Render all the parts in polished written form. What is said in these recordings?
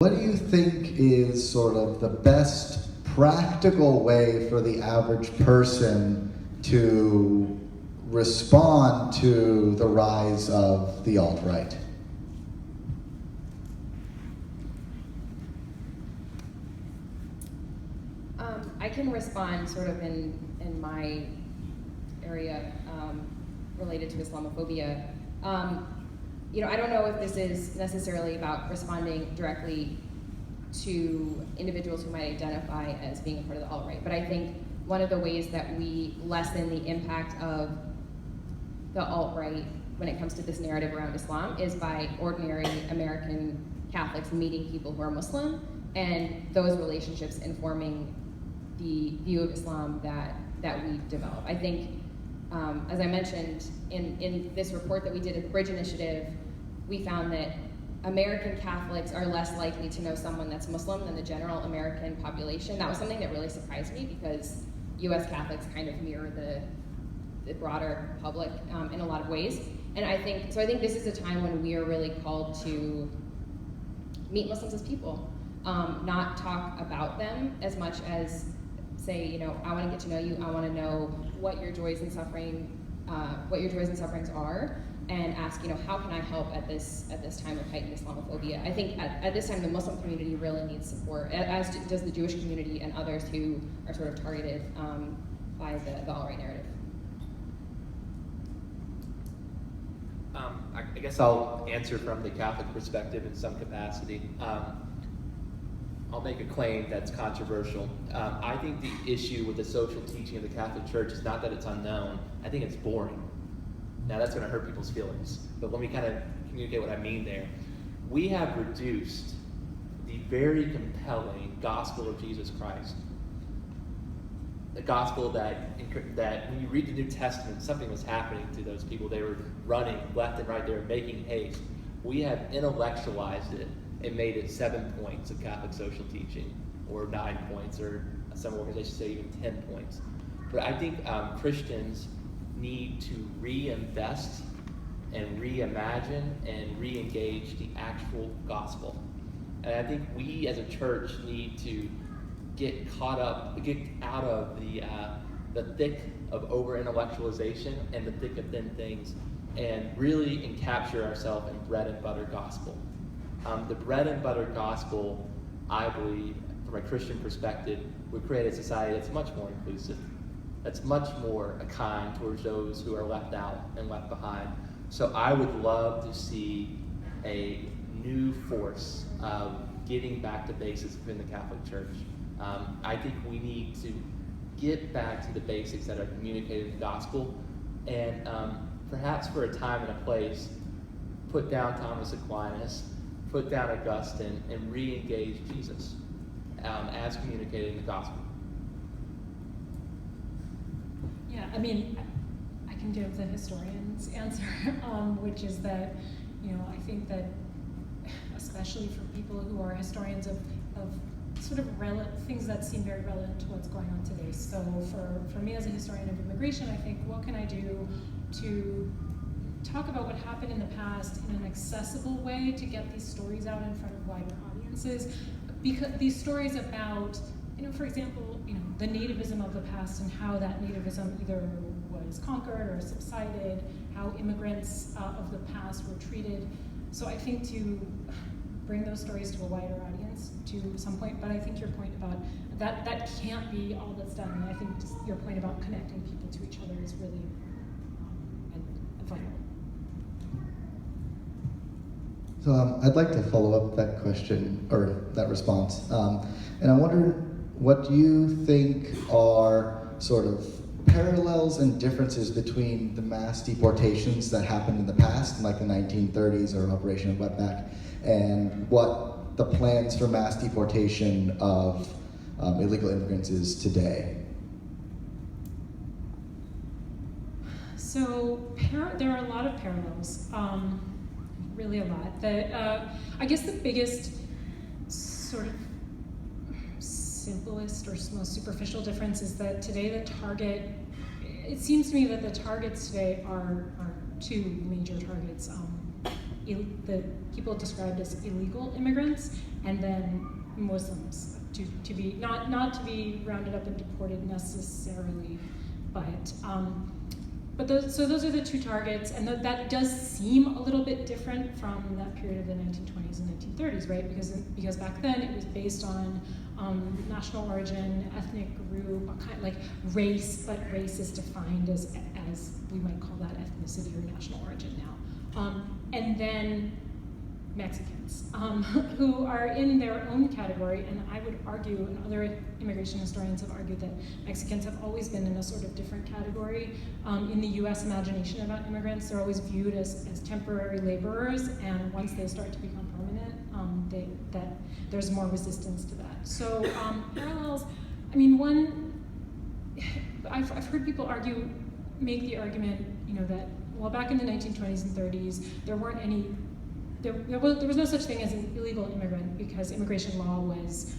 what do you think is sort of the best practical way for the average person to respond to the rise of the alt-right? I can respond sort of in my area related to Islamophobia. I don't know if this is necessarily about responding directly to individuals who might identify as being a part of the alt-right, but I think one of the ways that we lessen the impact of the alt-right when it comes to this narrative around Islam is by ordinary American Catholics meeting people who are Muslim, and those relationships informing the view of Islam that we develop. I think, as I mentioned, in this report that we did at the Bridge Initiative, we found that American Catholics are less likely to know someone that's Muslim than the general American population. That was something that really surprised me because US Catholics kind of mirror the broader public in a lot of ways. And I think this is a time when we are really called to meet Muslims as people, not talk about them as much as say, I want to get to know you, I want to know what your joys and sufferings are, and ask, how can I help at this time of heightened Islamophobia? I think at this time the Muslim community really needs support, as does the Jewish community and others who are sort of targeted by the alt-right narrative. I guess I'll answer from the Catholic perspective in some capacity. I'll make a claim that's controversial. I think the issue with the social teaching of the Catholic Church is not that it's unknown, I think it's boring. Now that's gonna hurt people's feelings, but let me kind of communicate what I mean there. We have reduced the very compelling gospel of Jesus Christ, the gospel that when you read the New Testament, something was happening to those people. They were running left and right, they were making haste. We have intellectualized it and made it 7 points of Catholic social teaching, or 9 points, or some organizations say even 10 points. But I think Christians need to reinvest and reimagine and re-engage the actual gospel. And I think we as a church need to get out of the thick of over-intellectualization and the thick of thin things, and really encapture ourselves in bread and butter gospel. The bread and butter gospel, I believe, from a Christian perspective, would create a society that's much more inclusive, that's much more kind towards those who are left out and left behind. So I would love to see a new force of getting back to basics within the Catholic Church. I think we need to get back to the basics that are communicated in the gospel, and perhaps for a time and a place, put down Thomas Aquinas, put down Augustine, and re-engage Jesus as communicated in the gospel. Yeah, I mean, I can give the historian's answer, which is that, I think that especially for people who are historians of sort of things that seem very relevant to what's going on today. So for me as a historian of immigration, I think, what can I do to talk about what happened in the past in an accessible way to get these stories out in front of wider audiences? Because these stories about, for example, the nativism of the past and how that nativism either was conquered or subsided, how immigrants of the past were treated. So I think to bring those stories to a wider audience to some point, but I think your point about that can't be all that's done. And I think just your point about connecting people to each other is really vital. So I'd like to follow up that question, or that response. And I wonder, what do you think are sort of parallels and differences between the mass deportations that happened in the past, like the 1930s or Operation Wetback, and what the plans for mass deportation of illegal immigrants is today? So there are a lot of parallels, really a lot. I guess the biggest sort of simplest or most superficial difference is that today it seems to me that the targets today are two major targets. the people described as illegal immigrants, and then Muslims to be not to be rounded up and deported necessarily, but those are the two targets, and that does seem a little bit different from that period of the 1920s and 1930s, right? Because back then it was based on national origin, ethnic group, like race, but race is defined as we might call that ethnicity or national origin now. And then Mexicans, who are in their own category, and I would argue, and other immigration historians have argued, that Mexicans have always been in a sort of different category. In the US imagination about immigrants, they're always viewed as temporary laborers, and once they start to become permanent, there's more resistance to that. So parallels, I mean, I've heard people make the argument, that, well, back in the 1920s and 30s, there was no such thing as an illegal immigrant because immigration law was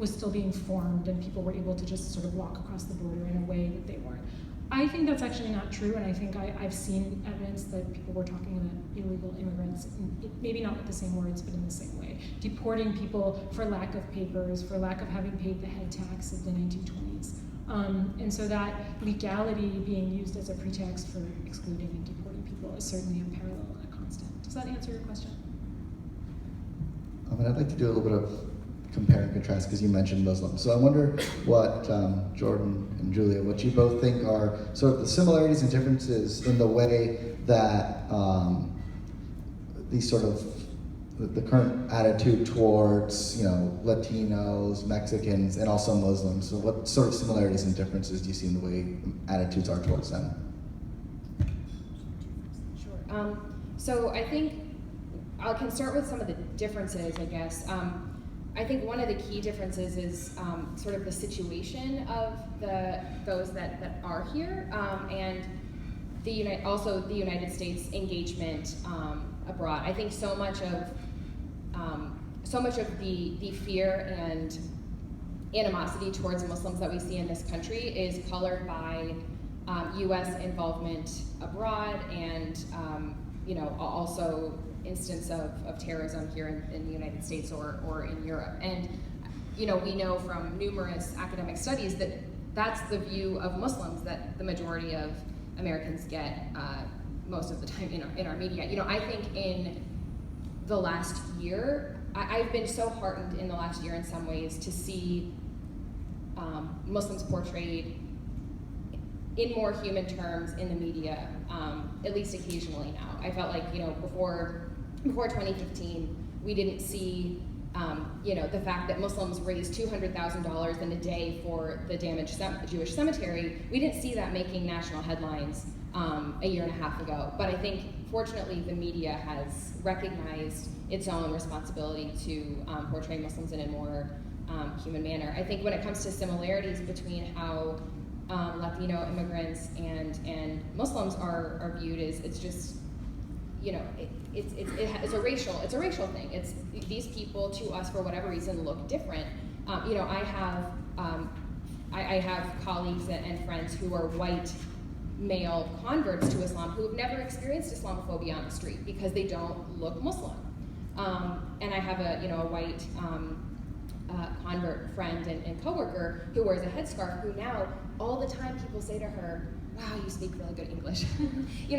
still being formed and people were able to just sort of walk across the border in a way that they weren't. I think that's actually not true, and I think I've seen evidence that people were talking about illegal immigrants, maybe not with the same words, but in the same way. Deporting people for lack of papers, for lack of having paid the head tax of the 1920s. And so that legality being used as a pretext for excluding and deporting people is certainly a parallel and a constant. Does that answer your question? I'd like to do a little bit of compare and contrast because you mentioned Muslims. So I wonder what Jordan and Julia, what you both think are sort of the similarities and differences in the way that these sort of the current attitude towards Latinos, Mexicans, and also Muslims. So what sort of similarities and differences do you see in the way attitudes are towards them? Sure. So I think I can start with some of the differences, I guess. I think one of the key differences is sort of the situation of those that are here, and the United States engagement abroad. I think so much of the fear and animosity towards Muslims that we see in this country is colored by U.S. involvement abroad and also instance of terrorism here in the United States or in Europe. And we know from numerous academic studies that that's the view of Muslims that the majority of Americans get most of the time in our media. I think in the last year, I've been so heartened in the last year in some ways to see Muslims portrayed in more human terms in the media, at least occasionally now. I felt like, before 2015, we didn't see, the fact that Muslims raised $200,000 in a day for the damaged Jewish cemetery. We didn't see that making national headlines a year and a half ago. But I think, fortunately, the media has recognized its own responsibility to portray Muslims in a more human manner. I think when it comes to similarities between how Latino immigrants and Muslims are viewed, it's just, it's a racial thing. It's these people to us for whatever reason look different. I have colleagues and friends who are white male converts to Islam who have never experienced Islamophobia on the street because they don't look Muslim. And I have a white convert friend and coworker who wears a headscarf who now all the time people say to her, "Wow, you speak really good English."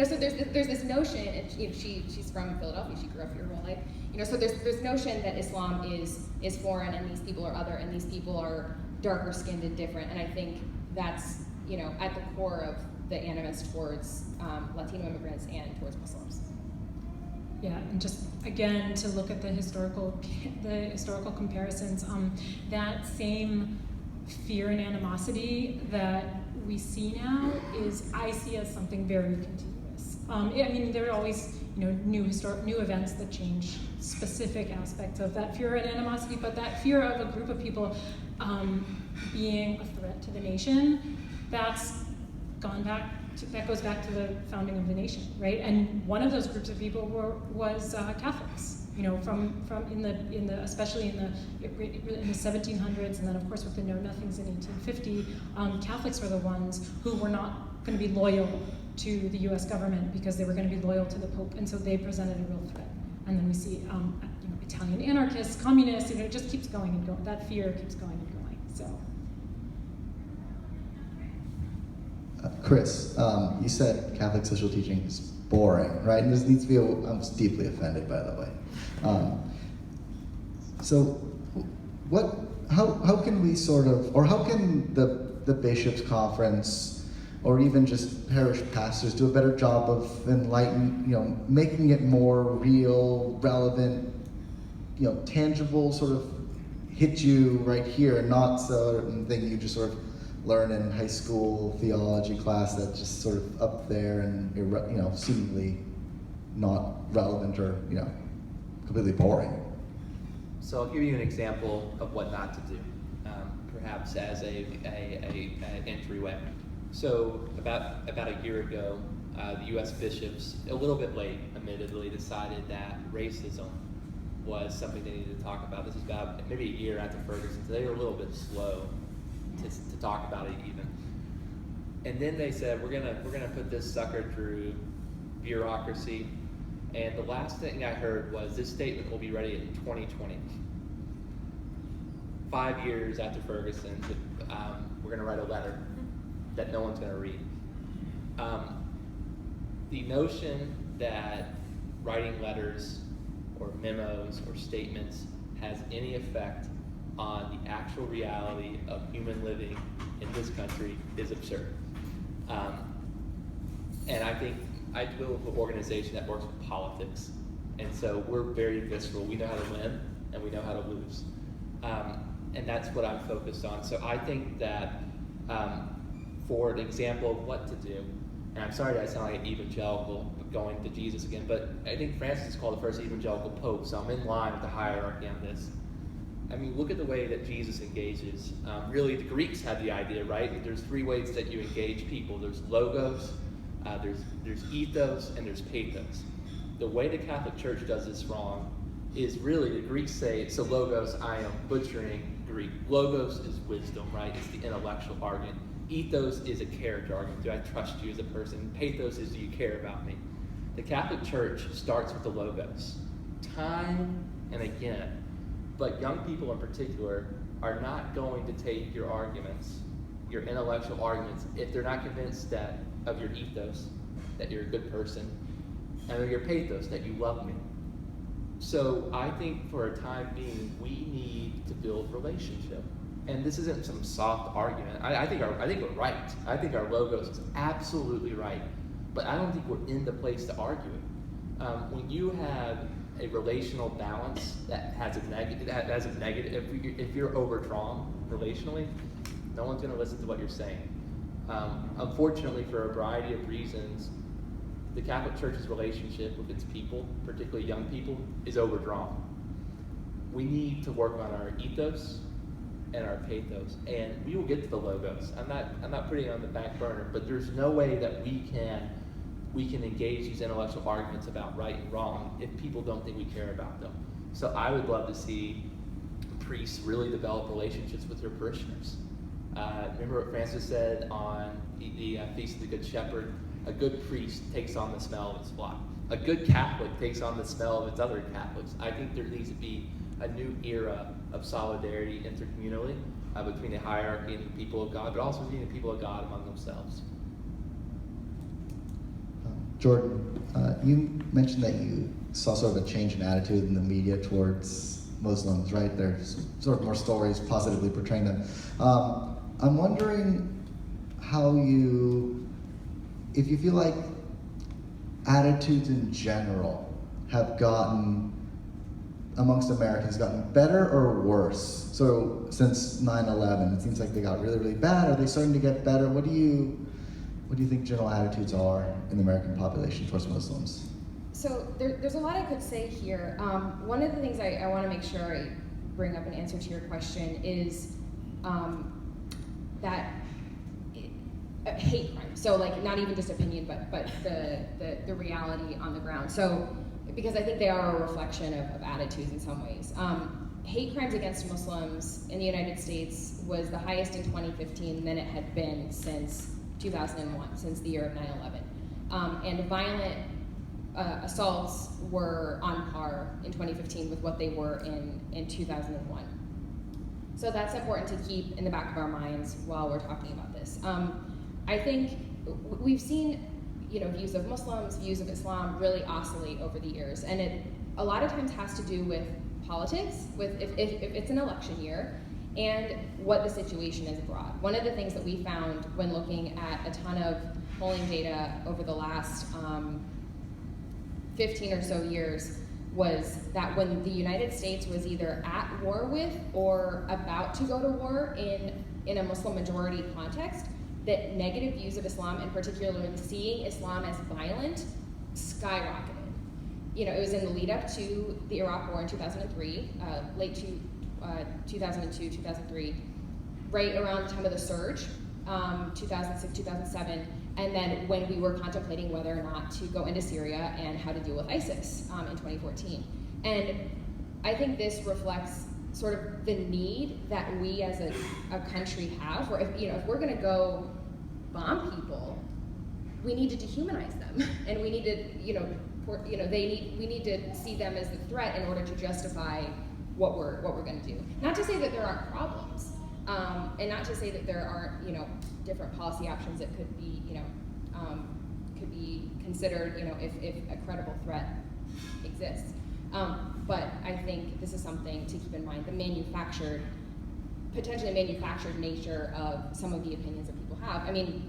So there's this notion, and she's from Philadelphia, she grew up here her whole life. So there's this notion that Islam is foreign and these people are other and these people are darker skinned and different. And I think that's at the core of the animus towards Latino immigrants and towards Muslims. Yeah, and just again to look at the historical comparisons, that same fear and animosity that we see now I see as something very continuous. There are always new events that change specific aspects of that fear and animosity, but that fear of a group of people being a threat to the nation, that goes back to the founding of the nation, right? And one of those groups of people was Catholics. Especially in the 1700s, and then of course with the Know Nothings in 1850, Catholics were the ones who were not going to be loyal to the US government because they were going to be loyal to the Pope, and so they presented a real threat. And then we see Italian anarchists, communists, it just keeps going and going. That fear keeps going and going, so. Chris, you said Catholic social teaching is boring, right? And this needs to be, I'm deeply offended, by the way. So, how can we sort of, or how can the Bishops' Conference, or even just parish pastors, do a better job of making it more real, relevant, tangible, sort of hit you right here, and not certain thing you just sort of learn in high school theology class that's just sort of up there and seemingly not relevant or completely boring. So I'll give you an example of what not to do, perhaps as a entryway. So about a year ago, the U.S. bishops, a little bit late, admittedly, decided that racism was something they needed to talk about. This is about maybe a year after Ferguson, so they were a little bit slow to talk about it even. And then they said, we're gonna put this sucker through bureaucracy. And the last thing I heard was this statement will be ready in 2020. 5 years after Ferguson, we're gonna write a letter that no one's gonna read. The notion that writing letters or memos or statements has any effect on the actual reality of human living in this country is absurd. And I think I deal with an organization that works with politics, and so we're very visceral. We know how to win and we know how to lose, and that's what I'm focused on. So I think that for an example of what to do, and I'm sorry that I sound like an evangelical going to Jesus again, but I think Francis is called the first evangelical pope, so I'm in line with the hierarchy on this. I mean, look at the way that Jesus engages. Really, the Greeks had the idea, right? There's three ways that you engage people. There's logos, there's ethos, and there's pathos. The way the Catholic Church does this wrong is really, the Greeks say, so logos, I am butchering Greek. Logos is wisdom, right? It's the intellectual argument. Ethos is a character argument. Do I trust you as a person? Pathos is, do you care about me? The Catholic Church starts with the logos, time and again. But young people in particular are not going to take your arguments, your intellectual arguments, if they're not convinced that of your ethos, that you're a good person, and of your pathos, that you love me. So I think for a time being, we need to build relationship. And this isn't some soft argument. I think we're right. I think our logos is absolutely right. But I don't think we're in the place to argue it. When you have a relational balance that has a negative, if you're overdrawn relationally, no one's going to listen to what you're saying. Unfortunately, for a variety of reasons, the Catholic Church's relationship with its people, particularly young people, is overdrawn. We need to work on our ethos and our pathos, and we will get to the logos. I'm not putting it on the back burner, but there's no way that we can engage these intellectual arguments about right and wrong if people don't think we care about them. So I would love to see priests really develop relationships with their parishioners. Remember what Francis said on the Feast of the Good Shepherd? A good priest takes on the smell of its flock. A good Catholic takes on the smell of its other Catholics. I think there needs to be a new era of solidarity intercommunally between the hierarchy and the people of God, but also between the people of God among themselves. Jordan, you mentioned that you saw sort of a change in attitude in the media towards Muslims, right? There's sort of more stories positively portraying them. I'm wondering if you feel like attitudes in general have gotten, amongst Americans, gotten better or worse? So since 9/11, it seems like they got really, really bad. Are they starting to get better? What do you think general attitudes are in the American population towards Muslims? So there's a lot I could say here. One of the things I want to make sure I bring up in answer to your question is that hate crime. So like not even just opinion, but the reality on the ground. So because I think they are a reflection of attitudes in some ways. Hate crimes against Muslims in the United States was the highest in 2015 than it had been since 2001, since the year of 9/11. and violent assaults were on par in 2015 with what they were in 2001. So that's important to keep in the back of our minds while we're talking about this. I think we've seen, views of Muslims, views of Islam really oscillate over the years, and it a lot of times has to do with politics, with if it's an election year, and what the situation is abroad. One of the things that we found when looking at a ton of polling data over the last 15 or so years was that when the United States was either at war with or about to go to war in a Muslim majority context, that negative views of Islam, and particularly seeing Islam as violent, skyrocketed. It was in the lead up to the Iraq War in 2003, late 2002, 2003, right around the time of the surge, 2006, 2007, and then when we were contemplating whether or not to go into Syria and how to deal with ISIS in 2014. And I think this reflects sort of the need that we as a country have, where if we're gonna go bomb people, we need to dehumanize them, and we need to, we need to see them as the threat in order to justify what we're going to do. Not to say that there aren't problems, and not to say that there aren't different policy options that could be could be considered if a credible threat exists. But I think this is something to keep in mind: the potentially manufactured nature of some of the opinions that people have. I mean,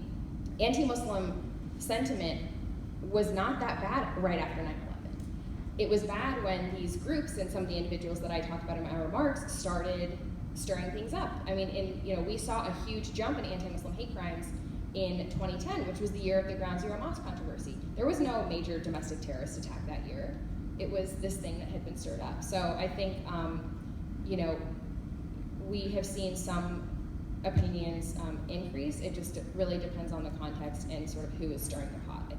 anti-Muslim sentiment was not that bad right after 9/11. It was bad when these groups and some of the individuals that I talked about in my remarks started stirring things up. I mean, we saw a huge jump in anti-Muslim hate crimes in 2010, which was the year of the Ground Zero Mosque controversy. There was no major domestic terrorist attack that year. It was this thing that had been stirred up. So I think, we have seen some opinions increase. It just really depends on the context and sort of who is stirring the pot, I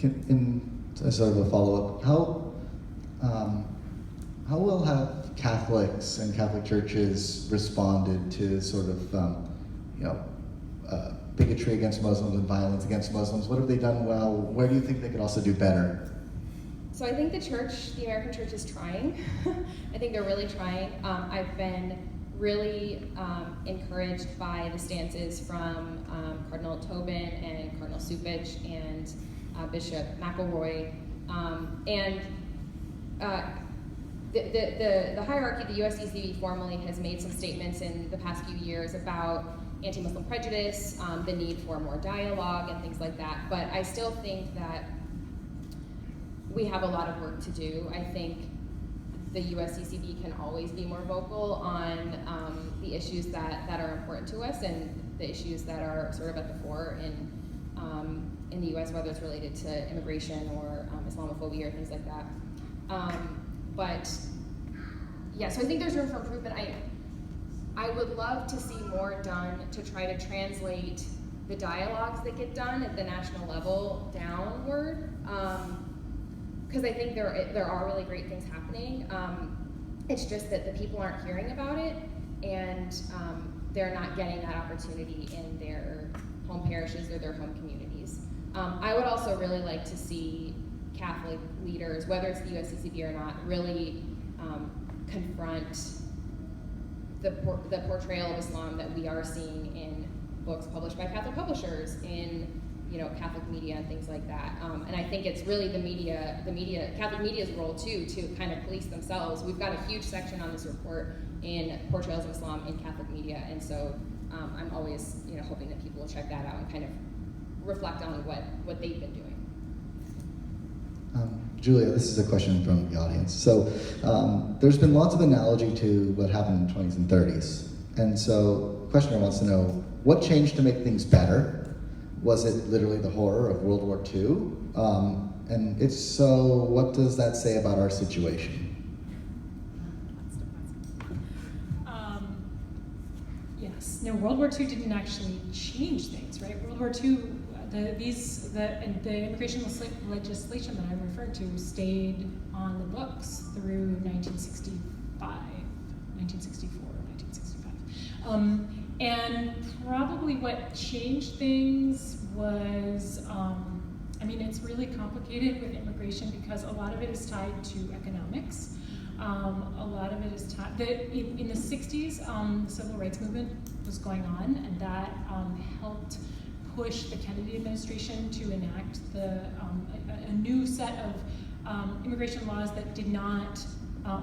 think. In sort of a follow-up, how well have Catholics and Catholic churches responded to sort of bigotry against Muslims and violence against Muslims? What have they done well? Where do you think they could also do better? So I think the American church is trying. I think they're really trying. I've been really encouraged by the stances from Cardinal Tobin and Cardinal Cupich and Bishop McElroy. The hierarchy, the USCCB formally has made some statements in the past few years about anti-Muslim prejudice, the need for more dialogue and things like that. But I still think that we have a lot of work to do. I think the USCCB can always be more vocal on the issues that are important to us and the issues that are sort of at the fore in the US, whether it's related to immigration or Islamophobia or things like that. But yeah, so I think there's room for improvement. I would love to see more done to try to translate the dialogues that get done at the national level downward. Because I think there are really great things happening. It's just that the people aren't hearing about it, and they're not getting that opportunity in their home parishes or their home communities. I would also really like to see Catholic leaders, whether it's the USCCB or not, really confront the portrayal of Islam that we are seeing in books published by Catholic publishers, in Catholic media and things like that. And I think it's really Catholic media's role too, to kind of police themselves. We've got a huge section on this report in portrayals of Islam in Catholic media, and so I'm always hoping that people will check that out and kind of reflect on what they've been doing. Julia, this is a question from the audience. So there's been lots of analogy to what happened in the 20s and 30s. And so the questioner wants to know, what changed to make things better? Was it literally the horror of World War II? And if so, what does that say about our situation? Yes. No, World War II didn't actually change things, right? World War II, the immigration legislation that I'm referring to stayed on the books through 1964, 1965. And probably what changed things was, I mean, it's really complicated with immigration because a lot of it is tied to economics. A lot of it is tied, in the 60s, the civil rights movement was going on, and that helped push the Kennedy administration to enact a new set of immigration laws that did not,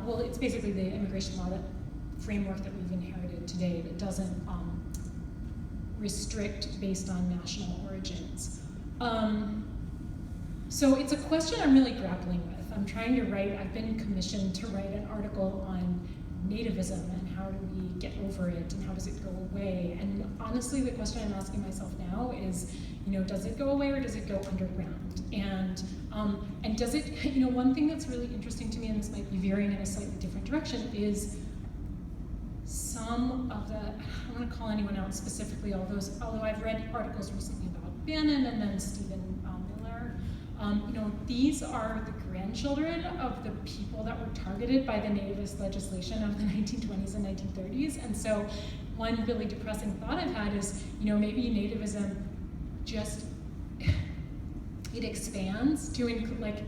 well, it's basically the immigration law framework that we've inherited today that doesn't restrict based on national origins. So it's a question I'm really grappling with. I'm trying to write, I've been commissioned to write an article on nativism and how do we get over it and how does it go away? And honestly, the question I'm asking myself now is, does it go away or does it go underground? And does it, one thing that's really interesting to me, and this might be veering in a slightly different direction, is some of the, I don't want to call anyone out specifically, although I've read articles recently about Bannon and then Stephen Miller. These are the grandchildren of the people that were targeted by the nativist legislation of the 1920s and 1930s. And so one really depressing thought I've had is, maybe nativism just, it expands to include, like,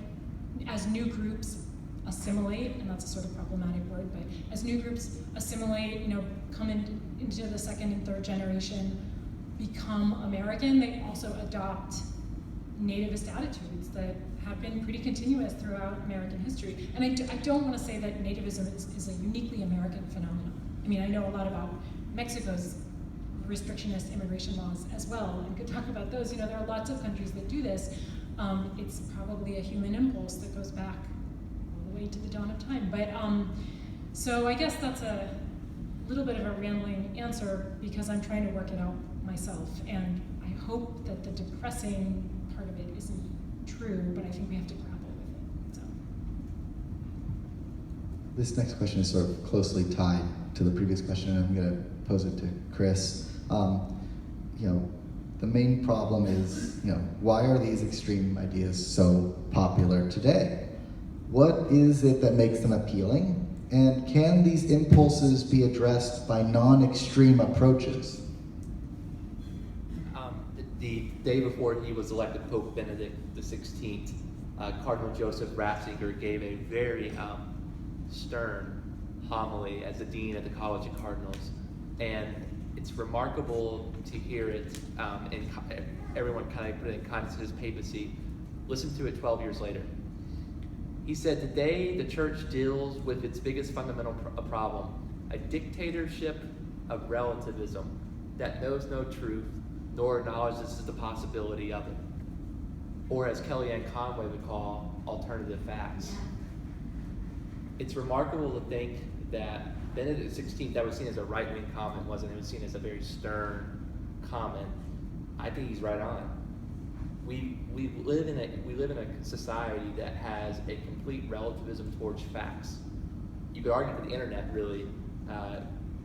as new groups assimilate, and that's a sort of problematic word, but as new groups assimilate, come into the second and third generation, become American, they also adopt nativist attitudes that have been pretty continuous throughout American history. And I don't want to say that nativism is a uniquely American phenomenon. I mean, I know a lot about Mexico's restrictionist immigration laws as well, and could talk about those. There are lots of countries that do this. It's probably a human impulse that goes back all the way to the dawn of time. But so I guess that's a little bit of a rambling answer because I'm trying to work it out myself, and I hope that the depressing part of it isn't true, but I think we have to grapple with it. So. This next question is sort of closely tied to the previous question, and I'm going to pose it to Chris. The main problem is, why are these extreme ideas so popular today? What is it that makes them appealing? And can these impulses be addressed by non-extreme approaches? The day before he was elected Pope Benedict XVI, Cardinal Joseph Ratzinger gave a very stern homily as the Dean of the College of Cardinals. And it's remarkable to hear it, and everyone kind of put it in context of his papacy. Listen to it 12 years later. He said, "Today the church deals with its biggest fundamental problem, a dictatorship of relativism that knows no truth nor acknowledges the possibility of it." Or as Kellyanne Conway would call, alternative facts. It's remarkable to think that Benedict XVI, that was seen as a right-wing comment, wasn't it? It was seen as a very stern comment. I think he's right on. We live in a society that has a complete relativism towards facts. You could argue that the internet really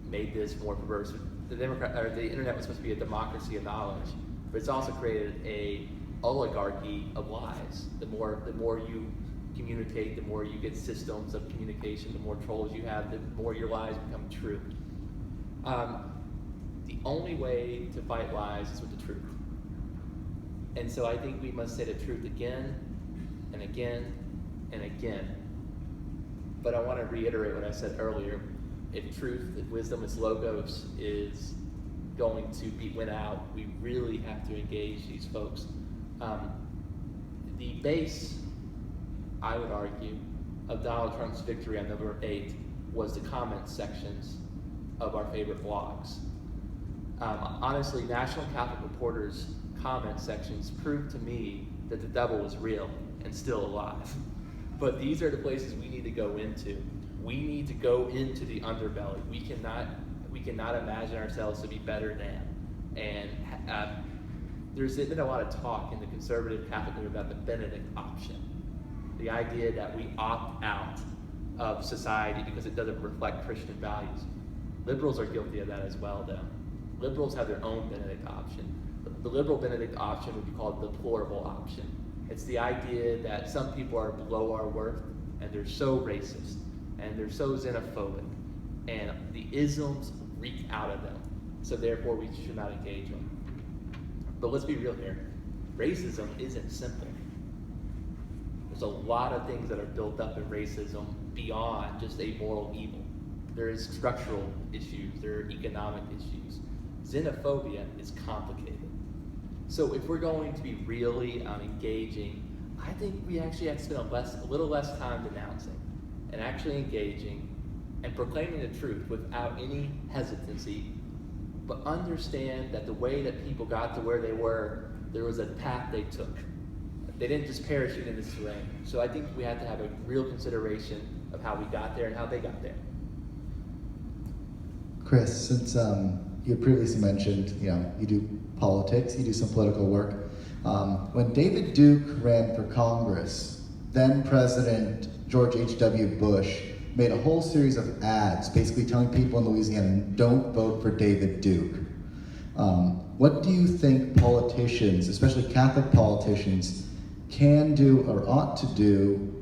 made this more perverse. The internet was supposed to be a democracy of knowledge, but it's also created a oligarchy of lies. The more you communicate, the more you get systems of communication, the more trolls you have, the more your lies become true. The only way to fight lies is with the truth. And so I think we must say the truth again and again and again. But I want to reiterate what I said earlier. If truth, if wisdom, if logos is going to be win out, we really have to engage these folks. The base, I would argue, of Donald Trump's victory on November 8th was the comment sections of our favorite blogs. Honestly, National Catholic Reporter's comment sections proved to me that the devil was real and still alive. But these are the places we need to go into. We need to go into the underbelly. We cannot imagine ourselves to be better than. And there's been a lot of talk in the conservative Catholic movement about the Benedict option. The idea that we opt out of society because it doesn't reflect Christian values. Liberals are guilty of that as well, though. Liberals have their own Benedict option. The liberal Benedict option would be called the deplorable option. It's the idea that some people are below our worth, and they're so racist, and they're so xenophobic, and the isms reek out of them, so therefore we should not engage them. But let's be real here. racism isn't simple. There's a lot of things that are built up in racism beyond just a moral evil. There is structural issues, there are economic issues. Xenophobia is complicated. So if we're going to be really engaging, I think we actually have to spend a little less time denouncing and actually engaging and proclaiming the truth without any hesitancy, but understand that the way that people got to where they were, there was a path they took. They didn't just parachute into this terrain. So I think we have to have a real consideration of how we got there and how they got there. Chris, since you previously mentioned, you do politics, you do some political work. When David Duke ran for Congress, then President George H.W. Bush made a whole series of ads basically telling people in Louisiana, don't vote for David Duke. What do you think politicians, especially Catholic politicians, can do or ought to do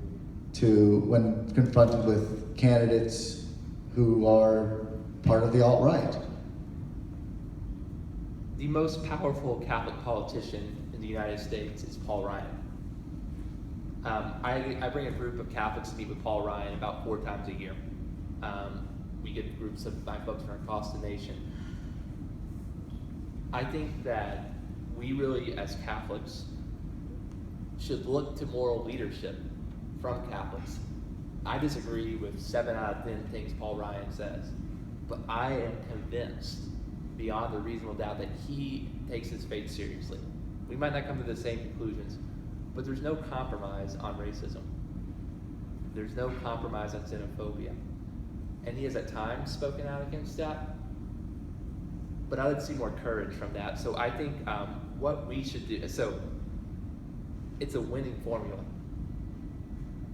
when confronted with candidates who are part of the alt-right? The most powerful Catholic politician in the United States is Paul Ryan. I bring a group of Catholics to meet with Paul Ryan about 4 times a year. We get groups of my folks from across the nation. I think that we really, as Catholics, should look to moral leadership from Catholics. I disagree with 7 out of 10 things Paul Ryan says, but I am convinced beyond a reasonable doubt that he takes his faith seriously. We might not come to the same conclusions, but there's no compromise on racism. There's no compromise on xenophobia. And he has at times spoken out against that, but I would see more courage from that. So I think what we should do, so it's a winning formula.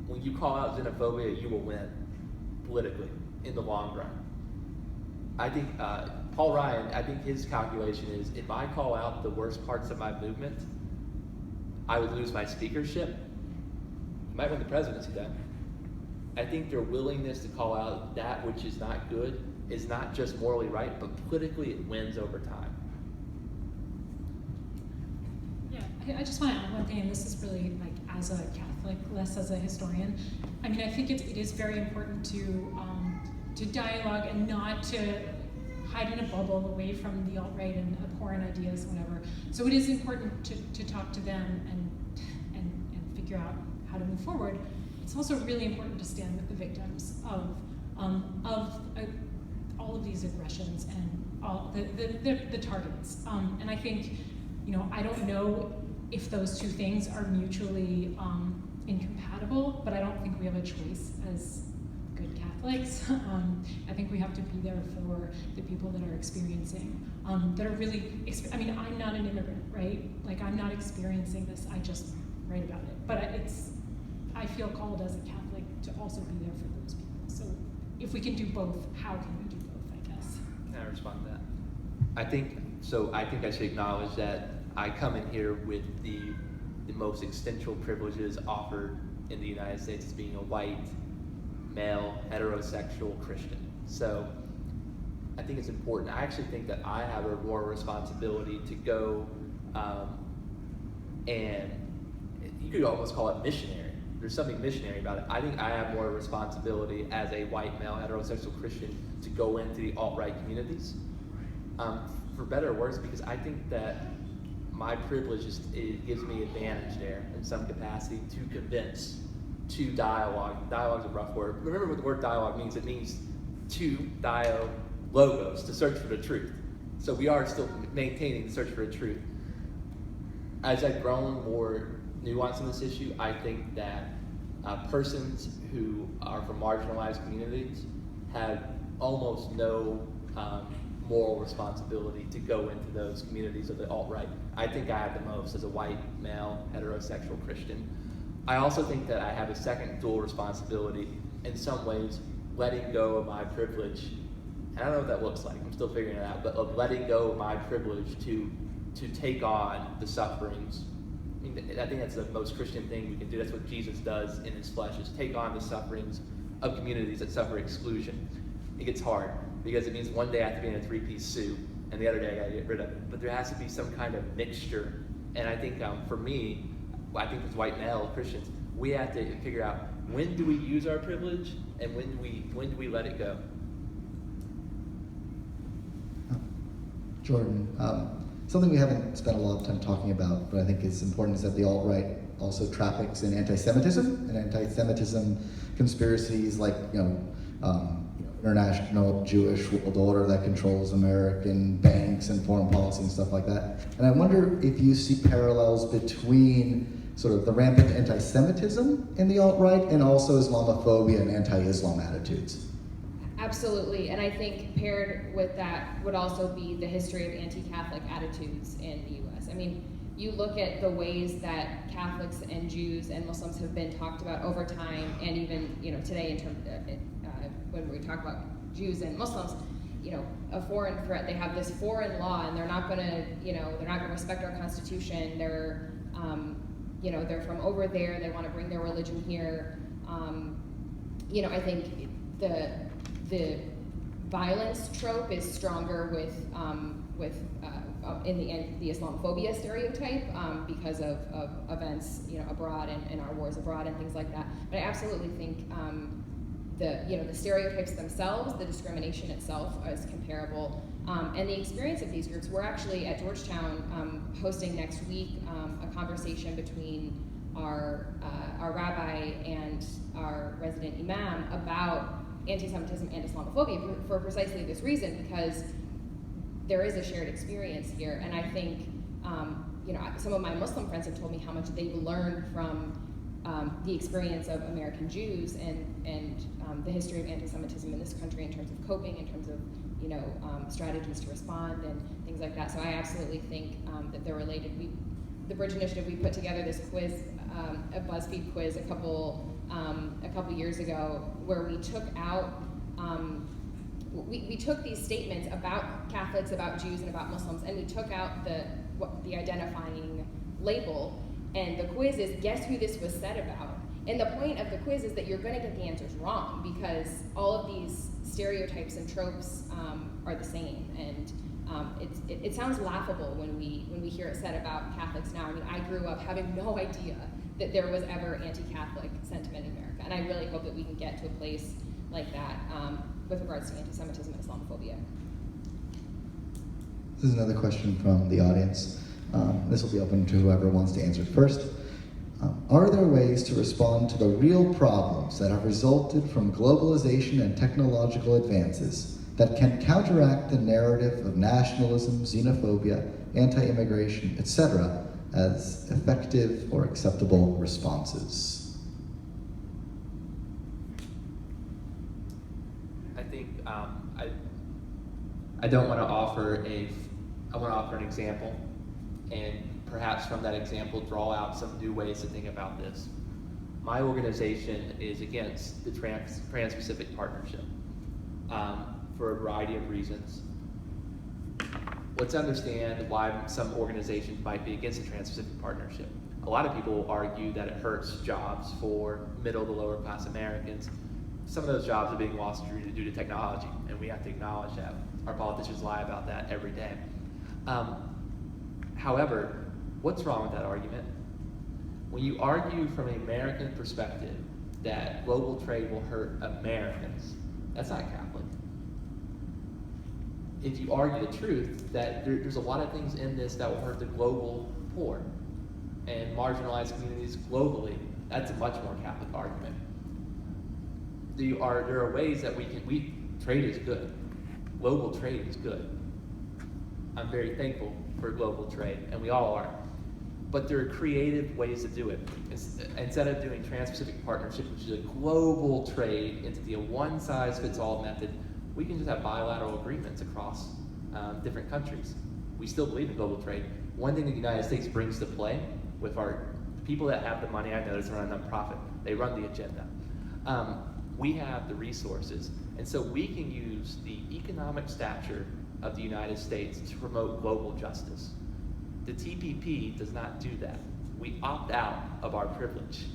When you call out xenophobia, you will win politically in the long run. I think Paul Ryan, I think his calculation is if I call out the worst parts of my movement, I would lose my speakership. I might win the presidency then. I think their willingness to call out that which is not good is not just morally right, but politically it wins over time. Yeah, I just want to add one thing, and this is really like as a Catholic, less as a historian. I mean, I think it is very important to dialogue and not to hide in a bubble away from the alt-right and abhorrent ideas, whatever. So it is important to talk to them and figure out how to move forward. It's also really important to stand with the victims of all of these aggressions and all the targets. And I think, I don't know if those two things are mutually incompatible, but I don't think we have a choice as good Catholics. I think we have to be there for the people that are experiencing, that are really, I'm not an immigrant, right? Like, I'm not experiencing this, I just write about it. But I feel called as a Catholic to also be there for those people. So if we can do both, how can we do both, I guess? Can I respond to that? I think I should acknowledge that I come in here with the most essential privileges offered in the United States as being a white, male, heterosexual Christian. So I think it's important. I actually think that I have a moral responsibility to go and you could almost call it missionary. There's something missionary about it. I think I have more responsibility as a white, male, heterosexual Christian to go into the alt-right communities, for better or worse, because I think that my privilege it gives me advantage there in some capacity to convince, to dialogue. Dialogue's a rough word. Remember what the word dialogue means. It means to logos, to search for the truth. So we are still maintaining the search for the truth. As I've grown more nuanced in this issue, I think that persons who are from marginalized communities have almost no moral responsibility to go into those communities of the alt-right. I think I have the most as a white, male, heterosexual Christian. I also think that I have a second dual responsibility, in some ways, letting go of my privilege. And I don't know what that looks like, I'm still figuring it out, but of letting go of my privilege to take on the sufferings. I think that's the most Christian thing we can do. That's what Jesus does in his flesh, is take on the sufferings of communities that suffer exclusion. It gets hard, because it means one day I have to be in a 3-piece suit, and the other day I gotta get rid of it. But there has to be some kind of mixture And I think for me, I think as white male Christians, we have to figure out, when do we use our privilege and when do we let it go? Jordan, something we haven't spent a lot of time talking about, but I think is important, is that the alt-right also traffics in anti-Semitism and anti-Semitism conspiracies like international Jewish world order that controls American banks and foreign policy and stuff like that. And I wonder if you see parallels between sort of the rampant anti-Semitism in the alt-right and also Islamophobia and anti-Islam attitudes. Absolutely, and I think paired with that would also be the history of anti-Catholic attitudes in the U.S. I mean, you look at the ways that Catholics and Jews and Muslims have been talked about over time, and even today in terms when we talk about Jews and Muslims, a foreign threat. They have this foreign law, and they're not going to respect our Constitution. They're they're from over there. They want to bring their religion here. I think the violence trope is stronger in the Islamophobia stereotype because of events abroad and our wars abroad and things like that. But I absolutely think the stereotypes themselves, the discrimination itself is comparable, and the experience of these groups. We're actually at Georgetown hosting next week a conversation between our rabbi and our resident imam about anti-Semitism and Islamophobia for precisely this reason, because there is a shared experience here. And I think some of my Muslim friends have told me how much they've learned from the experience of American Jews and the history of anti-Semitism in this country in terms of coping, in terms of strategies to respond and things like that. So I absolutely think that they're related. The Bridge Initiative, we put together this quiz, a BuzzFeed quiz a couple years ago, where we took out we took these statements about Catholics, about Jews, and about Muslims, and we took out the identifying label. And the quiz is, guess who this was said about? And the point of the quiz is that you're going to get the answers wrong, because all of these stereotypes and tropes are the same. And it sounds laughable when we hear it said about Catholics now. I mean, I grew up having no idea that there was ever anti-Catholic sentiment in America, and I really hope that we can get to a place like that with regards to anti-Semitism and Islamophobia. This is another question from the audience. This will be open to whoever wants to answer first. Are there ways to respond to the real problems that have resulted from globalization and technological advances that can counteract the narrative of nationalism, xenophobia, anti-immigration, etc., as effective or acceptable responses? I think I don't want to offer I want to offer an example, and perhaps from that example draw out some new ways to think about this. My organization is against the Trans-Pacific Partnership for a variety of reasons. Let's understand why some organizations might be against the Trans-Pacific Partnership. A lot of people argue that it hurts jobs for middle to lower class Americans. Some of those jobs are being lost due to technology, and we have to acknowledge that. Our politicians lie about that every day. However, what's wrong with that argument? When you argue from an American perspective that global trade will hurt Americans, that's not Catholic. If you argue the truth that there's a lot of things in this that will hurt the global poor and marginalized communities globally, that's a much more Catholic argument. There are ways that trade is good. Global trade is good. I'm very thankful for global trade, and we all are. But there are creative ways to do it. Instead of doing Trans-Pacific Partnership, which is a global trade entity, a one-size-fits-all method, we can just have bilateral agreements across different countries. We still believe in global trade. One thing the United States brings to play with our people that have the money, I notice, run a nonprofit. They run the agenda. We have the resources, and so we can use the economic stature of the United States to promote global justice. The TPP does not do that. We opt out of our privilege,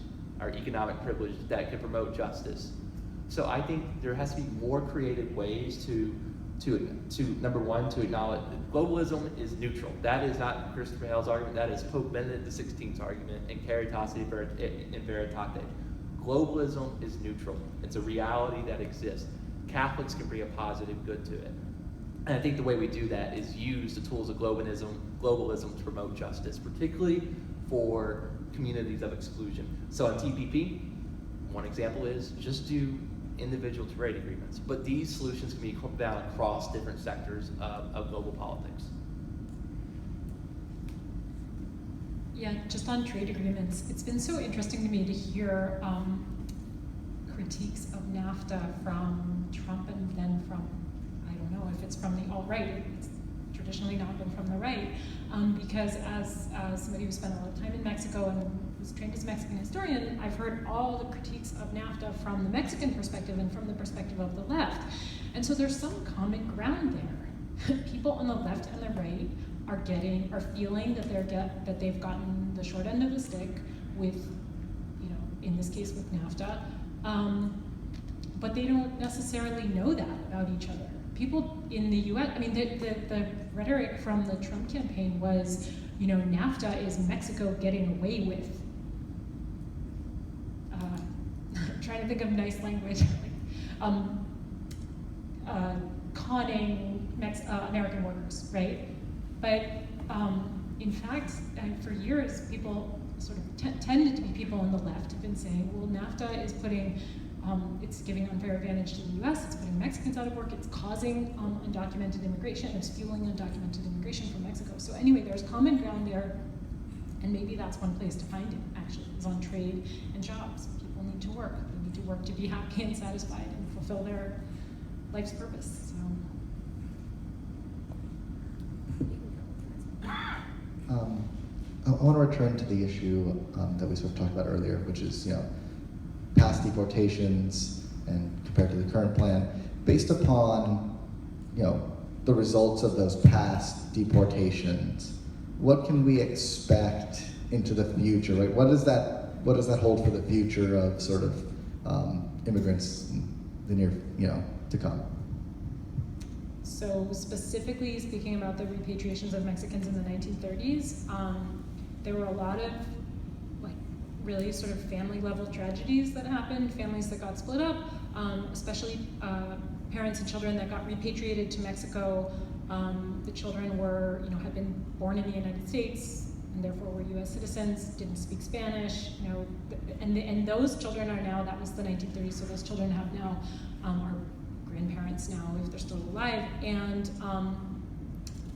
our economic privilege that can promote justice. So I think there has to be more creative ways to to number one, to acknowledge that globalism is neutral. That is not Christopher Hale's argument. That is Pope Benedict XVI's argument in Caritas in Veritate. Globalism is neutral. It's a reality that exists. Catholics can bring a positive good to it. And I think the way we do that is use the tools of globalism to promote justice, particularly for communities of exclusion. So on TPP, one example is just do individual trade agreements. But these solutions can be found across different sectors of global politics. Yeah, just on trade agreements, it's been so interesting to me to hear critiques of NAFTA from Trump and then from, I don't know if it's from the alt-right, it's traditionally not been from the right, because as somebody who spent a lot of time in Mexico and was trained as a Mexican historian, I've heard all the critiques of NAFTA from the Mexican perspective and from the perspective of the left. And so there's some common ground there. People on the left and the right are feeling that they've gotten the short end of the stick with, in this case with NAFTA, but they don't necessarily know that about each other. People in the U.S., I mean, the rhetoric from the Trump campaign was, NAFTA is Mexico getting away with. I'm trying to think of nice language, conning American workers, right? But in fact, for years, people sort of tended to be people on the left have been saying, well, NAFTA is putting, it's giving unfair advantage to the U.S., it's putting Mexicans out of work, it's causing undocumented immigration, it's fueling undocumented immigration from Mexico. So anyway, there's common ground there, and maybe that's one place to find it, actually, is on trade and jobs. People need to work. They need to work to be happy and satisfied and fulfill their life's purpose. So. I want to return to the issue that we sort of talked about earlier, which is, past deportations and compared to the current plan. Based upon, the results of those past deportations, what can we expect into the future, right? What does that hold for the future of sort of immigrants in the near, to come? So specifically speaking about the repatriations of Mexicans in the 1930s, there were a lot of really sort of family level tragedies that happened, families that got split up, especially parents and children that got repatriated to Mexico. The children were, had been born in the United States and therefore were U.S. citizens, didn't speak Spanish, and those children are now, that was the 1930s, so those children have now, are grandparents now if they're still alive, and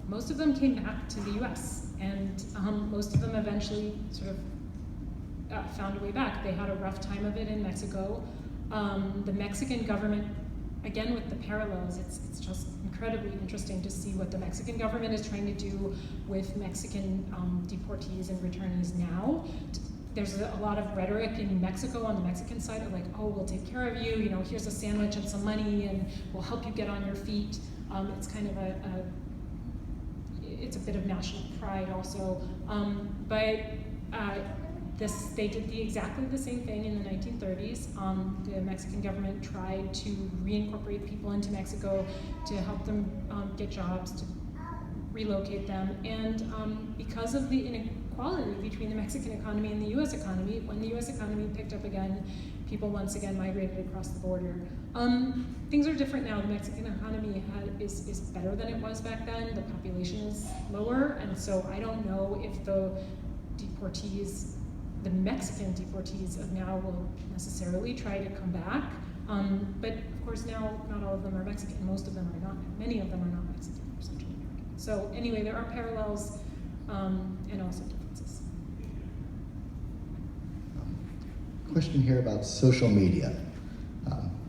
most of them came back to the U.S. and most of them eventually sort of found a way back. They had a rough time of it in Mexico. The Mexican government, again with the parallels, it's just incredibly interesting to see what the Mexican government is trying to do with Mexican deportees and returnees now. There's a lot of rhetoric in Mexico on the Mexican side of oh, we'll take care of you, here's a sandwich and some money and we'll help you get on your feet. It's kind of it's a bit of national pride also. They did exactly the same thing in the 1930s. The Mexican government tried to reincorporate people into Mexico to help them get jobs, to relocate them. And because of the inequality between the Mexican economy and the US economy, when the US economy picked up again, people once again migrated across the border. Things are different now. The Mexican economy is better than it was back then. The population is lower, and so I don't know if the Mexican deportees of now will necessarily try to come back. But of course now, not all of them are Mexican. Most of them are not. Many of them are not Mexican or Central American. So anyway, there are parallels and also differences. Question here about social media.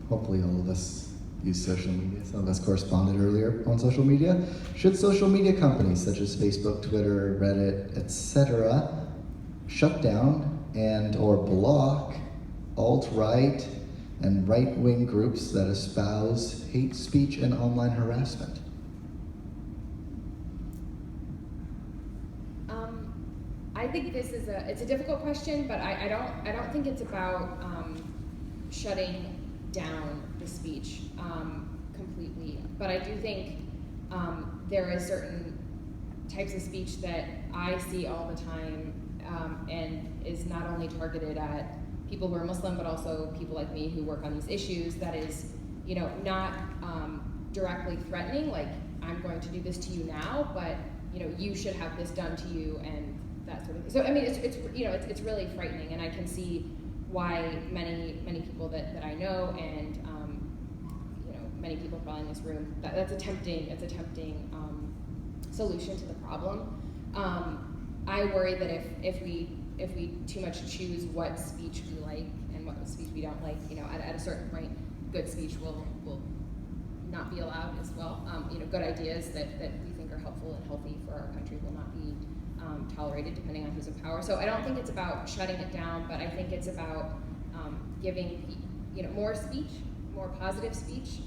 Hopefully all of us use social media. Some of us corresponded earlier on social media. Should social media companies such as Facebook, Twitter, Reddit, etc. shut down and or block alt-right and right-wing groups that espouse hate speech and online harassment? I think this is it's a difficult question, but I don't think it's about shutting down the speech completely. but I do think there is certain types of speech that I see all the time, and is not only targeted at people who are Muslim, but also people like me who work on these issues, that is, not directly threatening, like, I'm going to do this to you now, but, you should have this done to you, and that sort of thing. So, I mean, it's really frightening, and I can see why many people that I know, and, many people probably in this room, that's a tempting solution to the problem. I worry that if we too much choose what speech we like and what speech we don't like, at a certain point, good speech will not be allowed as well. Good ideas that we think are helpful and healthy for our country will not be tolerated, depending on who's in power. So I don't think it's about shutting it down, but I think it's about giving more speech, more positive speech,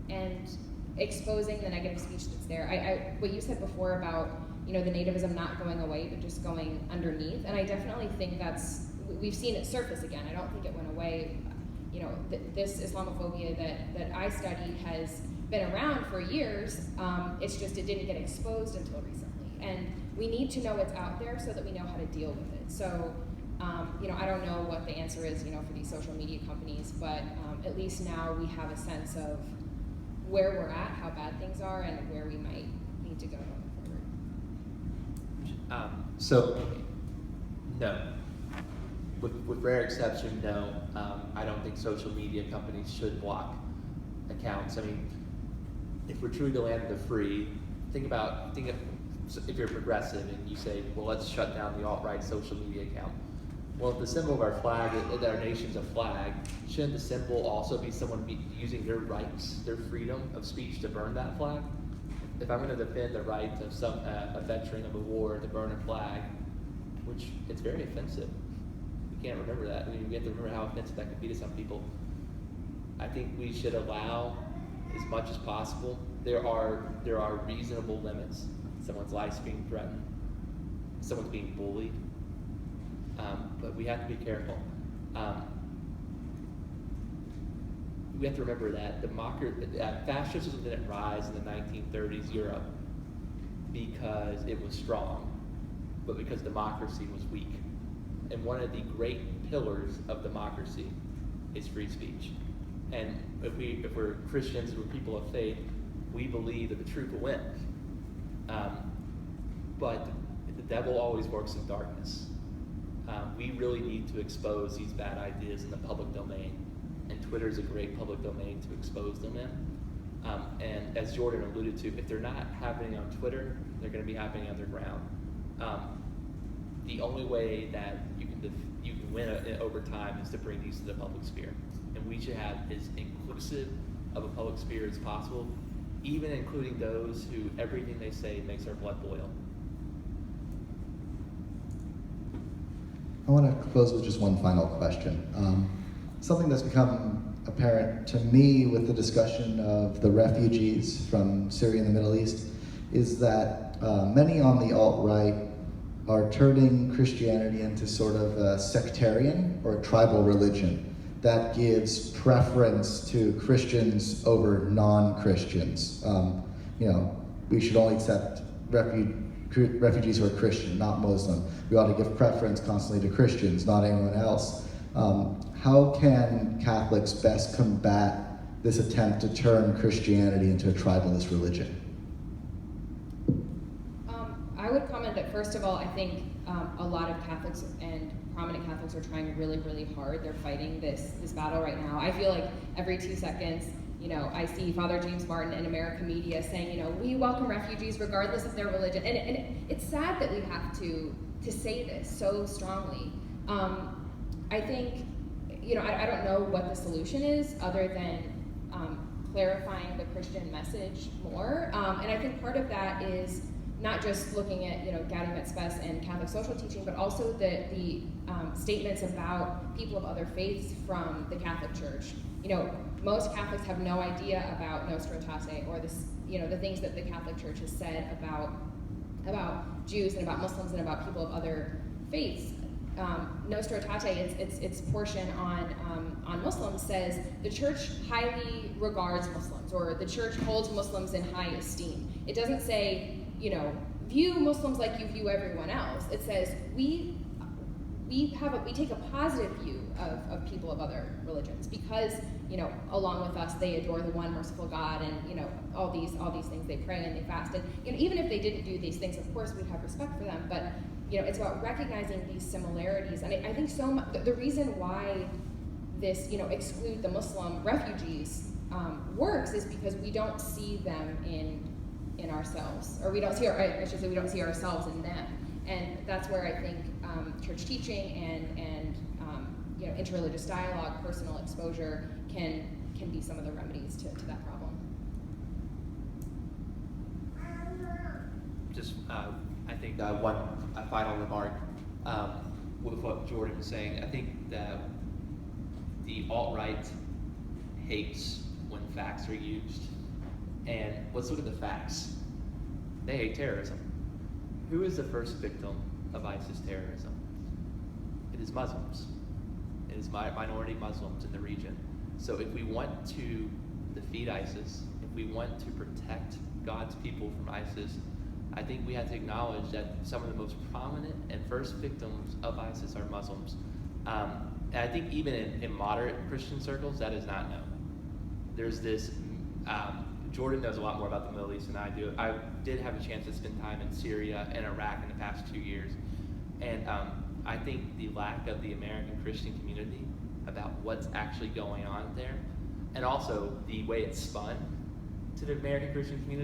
and exposing the negative speech that's there. What you said before about the nativism not going away, but just going underneath, and I definitely think we've seen it surface again. I don't think it went away. This Islamophobia that I studied has been around for years. It's just it didn't get exposed until recently, and we need to know it's out there so that we know how to deal with it. So, I don't know what the answer is, for these social media companies, but at least now we have a sense of where we're at, how bad things are, and where we might need to go going forward. So, no. With rare exception, no. I don't think social media companies should block accounts. I mean, if we're truly the land of the free, think of if you're progressive and you say, well, let's shut down the alt-right social media account. Well, if the symbol of our flag, that our nation's a flag, shouldn't the symbol also be someone using their rights, their freedom of speech to burn that flag? If I'm going to defend the right of a veteran of a war to burn a flag, which it's very offensive. We can't remember that. I mean, we have to remember how offensive that could be to some people. I think we should allow as much as possible. There are reasonable limits. Someone's life's being threatened. Someone's being bullied. But we have to be careful. We have to remember that fascism didn't rise in the 1930s Europe because it was strong, but because democracy was weak. And one of the great pillars of democracy is free speech. And if we're Christians, we're people of faith, we believe that the truth will win. But the devil always works in darkness. We really need to expose these bad ideas in the public domain, and Twitter is a great public domain to expose them in. And as Jordan alluded to, if they're not happening on Twitter, they're going to be happening underground. The only way that you can win over time is to bring these to the public sphere, and we should have as inclusive of a public sphere as possible, even including those who everything they say makes our blood boil. I want to close with just one final question. Something that's become apparent to me with the discussion of the refugees from Syria and the Middle East is that many on the alt-right are turning Christianity into sort of a sectarian or a tribal religion that gives preference to Christians over non-Christians. We should only accept refugees who are Christian, not Muslim. We ought to give preference constantly to Christians, not anyone else. How can Catholics best combat this attempt to turn Christianity into a tribalist religion? I would comment that, first of all, I think a lot of Catholics and prominent Catholics are trying really, really hard. They're fighting this battle right now. I feel like every 2 seconds, I see Father James Martin in American media saying, we welcome refugees regardless of their religion. And it's sad that we have to say this so strongly. I think, I don't know what the solution is other than clarifying the Christian message more. And I think part of that is not just looking at, Gaudium et Spes and Catholic social teaching, but also the statements about people of other faiths from the Catholic Church. Most Catholics have no idea about Nostra Aetate or the things that the Catholic Church has said about Jews and about Muslims and about people of other faiths. Nostra Aetate, its portion on Muslims says the church highly regards Muslims, or the church holds Muslims in high esteem. It doesn't say, view Muslims like you view everyone else. It says we take a positive view of people of other religions because, along with us, they adore the one merciful God, and all these things, they pray and they fast, and even if they didn't do these things, of course we'd have respect for them. But it's about recognizing these similarities, and I think so much the reason why this exclude the Muslim refugees works is because we don't see them in ourselves, or we don't see we don't see ourselves in them, and that's where I think church teaching and interreligious dialogue, personal exposure can be some of the remedies to that problem. Just, I think one final remark with what Jordan was saying. I think that the alt-right hates when facts are used. And let's look at the facts. They hate terrorism. Who is the first victim of ISIS terrorism? It is Muslims. It is minority Muslims in the region. So if we want to defeat ISIS, if we want to protect God's people from ISIS, I think we have to acknowledge that some of the most prominent and first victims of ISIS are Muslims. And I think even in moderate Christian circles, that is not known. There's this, Jordan knows a lot more about the Middle East than I do. I did have a chance to spend time in Syria and Iraq in the past 2 years. And I think the lack of the American Christian community about what's actually going on there, and also the way it's spun to the American Christian community,